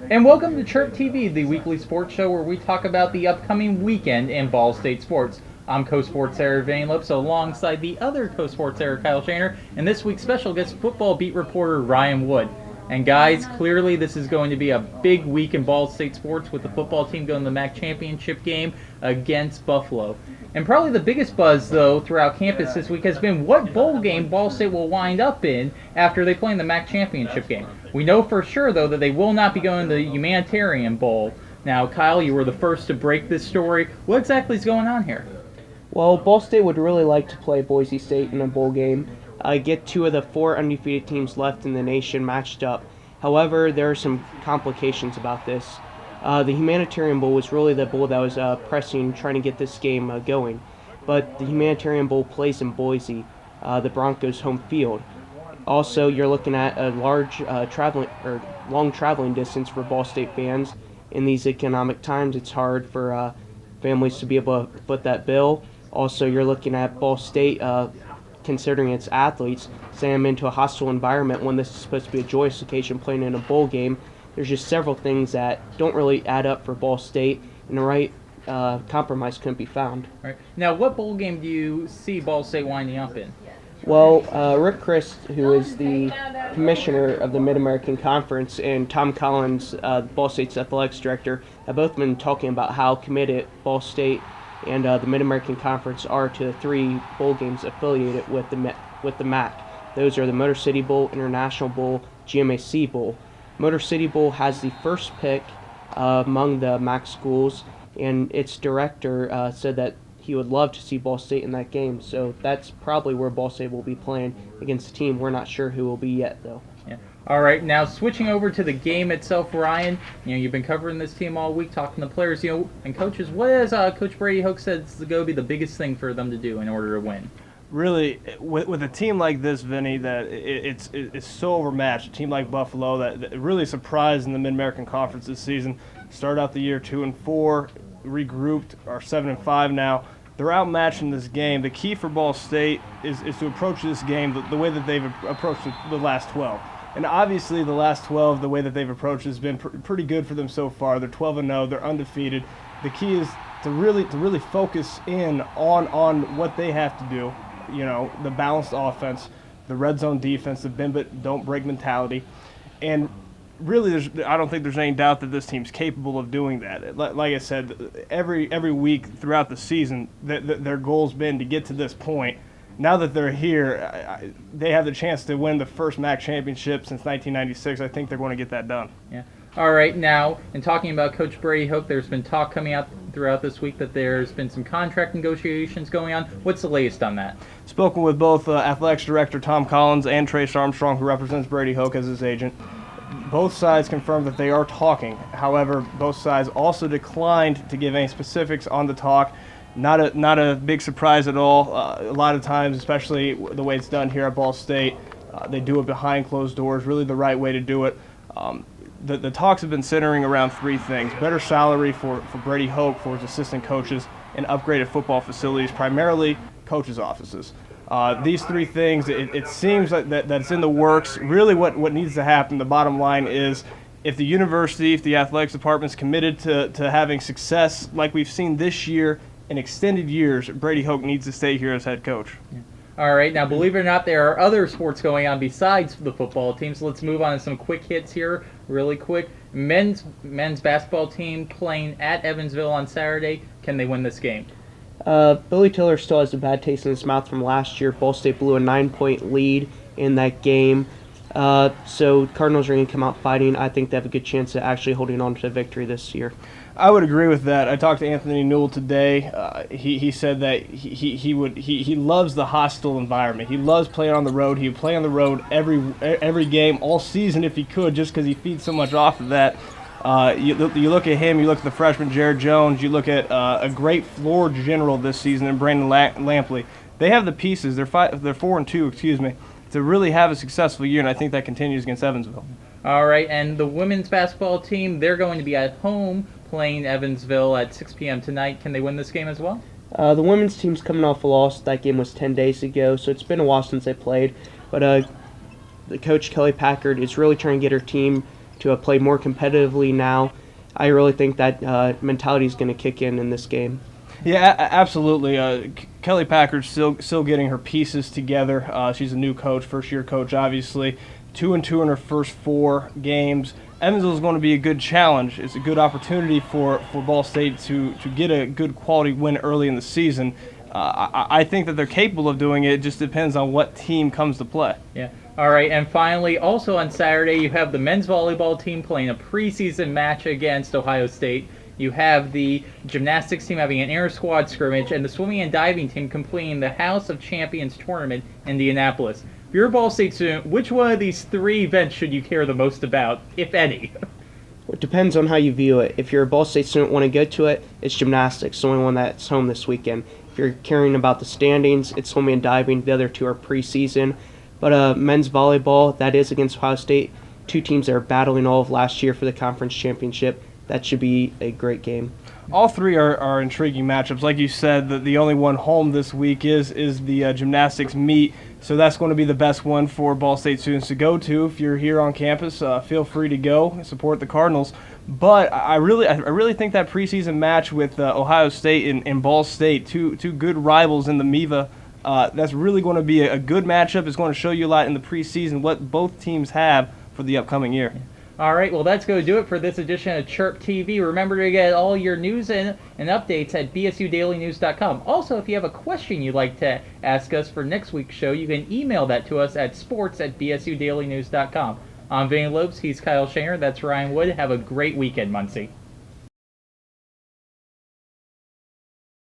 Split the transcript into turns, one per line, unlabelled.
And welcome to Chirp TV, the weekly sports show where we talk about the upcoming weekend in Ball State sports. I'm co-sports editor Van Lips alongside the other co-sports editor Kyle Shaner, and this week's special guest football beat reporter Ryan Wood. And guys, clearly this is going to be a big week in Ball State sports with the football team going to the MAC championship game against Buffalo. And probably the biggest buzz, though, throughout campus this week has been what bowl game Ball State will wind up in after they play in the MAC championship game. We know for sure, though, that they will not be going to the Humanitarian Bowl. Now, Kyle, you were the first to break this story. What exactly is going on here?
Well, Ball State would really like to play Boise State in a bowl game, get two of the four undefeated teams left in the nation matched up. However, there are some complications about this. The Humanitarian Bowl was really the bowl that was pressing, trying to get this game going. But the Humanitarian Bowl plays in Boise, the Broncos' home field. Also, you're looking at a long traveling distance for Ball State fans. In these economic times, it's hard for families to be able to foot that bill. Also, you're looking at Ball State, considering its athletes, sending them into a hostile environment when this is supposed to be a joyous occasion playing in a bowl game. There's just several things that don't really add up for Ball State, and the right compromise couldn't be found.
All right. Now, what bowl game do you see Ball State winding up in?
Well, Rick Christ, who is the commissioner of the Mid-American Conference, and Tom Collins, Ball State's athletics director, have both been talking about how committed Ball State and the Mid-American Conference are to the three bowl games affiliated with the MAC. Those are the Motor City Bowl, International Bowl, GMAC Bowl. Motor City Bowl has the first pick among the MAC schools, and its director said that he would love to see Ball State in that game. So that's probably where Ball State will be playing against a team. We're not sure who will be yet, though.
Yeah. All right, now switching over to the game itself, Ryan. You've been covering this team all week, talking to players, and coaches. What has Coach Brady Hoke said is going to be the biggest thing for them to do in order to win?
Really, with a team like this, Vinny, that it's so overmatched. A team like Buffalo that really surprised in the Mid-American Conference this season. Started out the year 2-4, regrouped, are 7-5 now. They're outmatched in this game. The key for Ball State is to approach this game the way that they've approached the last 12. And obviously the last 12, the way that they've approached has been pretty good for them so far. They're 12-0, they're undefeated. The key is to really focus in on what they have to do. The balanced offense, the red zone defense, the bend but don't break mentality. And really, I don't think there's any doubt that this team's capable of doing that. Like I said, every week throughout the season, their goal's been to get to this point. Now that they're here, they have the chance to win the first MAC championship since 1996. I think they're going to get that done.
Yeah. All right, now, in talking about Coach Brady Hoke, there's been talk coming out throughout this week that there's been some contract negotiations going on. What's the latest on that?
Spoken with both athletics director Tom Collins and Trace Armstrong, who represents Brady Hoke as his agent. Both sides confirmed that they are talking. However, both sides also declined to give any specifics on the talk. Not a big surprise at all. A lot of times, especially the way it's done here at Ball State, they do it behind closed doors, really the right way to do it. The talks have been centering around three things: better salary for Brady Hoke, for his assistant coaches, and upgraded football facilities, primarily coaches' offices. These three things, it seems like that's in the works. Really what needs to happen, the bottom line is, if the university, if the athletics department is committed to having success like we've seen this year in extended years, Brady Hoke needs to stay here as head coach.
Yeah. All right, now believe it or not, there are other sports going on besides the football team, so let's move on to some quick hits here, really quick. Men's basketball team playing at Evansville on Saturday. Can they win this game?
Billy Tiller still has a bad taste in his mouth from last year. Ball State blew a 9-point lead in that game. So Cardinals are going to come out fighting. I think they have a good chance of actually holding on to the victory this year.
I would agree with that. I talked to Anthony Newell today. He said that he loves the hostile environment. He loves playing on the road. He would play on the road every game all season if he could, just because he feeds so much off of that. You look at him. You look at the freshman Jared Jones. You look at a great floor general this season in Brandon Lampley. They have the pieces. They're 4-2. To really have a successful year, and I think that continues against Evansville.
All right, and the women's basketball team, they're going to be at home playing Evansville at 6 p.m. tonight. Can they win this game as well?
The women's team's coming off a loss. That game was 10 days ago, so it's been a while since they played. But the coach, Kelly Packard, is really trying to get her team to play more competitively now. I really think that mentality is going to kick in this game.
Yeah, absolutely. Kelly Packard's still getting her pieces together. She's a new coach, first-year coach, obviously. 2-2 in her first 4 games. Evansville is going to be a good challenge. It's a good opportunity for Ball State to get a good quality win early in the season. I think that they're capable of doing it. It just depends on what team comes to play.
Yeah. All right, and finally, also on Saturday, you have the men's volleyball team playing a preseason match against Ohio State. You have the gymnastics team having an inter-squad scrimmage, and the swimming and diving team completing the House of Champions tournament in Indianapolis. If you're a Ball State student, which one of these 3 events should you care the most about, if any?
It depends on how you view it. If you're a Ball State student want to go to it, it's gymnastics, the only one that's home this weekend. If you're caring about the standings, it's swimming and diving. The other 2 are preseason. But men's volleyball, that is against Ohio State. 2 teams that are battling all of last year for the conference championship. That should be a great game.
All 3 are intriguing matchups. Like you said, the only one home this week is the gymnastics meet. So that's going to be the best one for Ball State students to go to. If you're here on campus, feel free to go and support the Cardinals. But I really think that preseason match with Ohio State and Ball State, two good rivals in the MIVA, that's really going to be a good matchup. It's going to show you a lot in the preseason what both teams have for the upcoming year.
All right, well, that's going to do it for this edition of Chirp TV. Remember to get all your news and updates at bsudailynews.com. Also, if you have a question you'd like to ask us for next week's show, you can email that to us at sports@bsudailynews.com. I'm Vinny Lopes. He's Kyle Shaner. That's Ryan Wood. Have a great weekend, Muncie.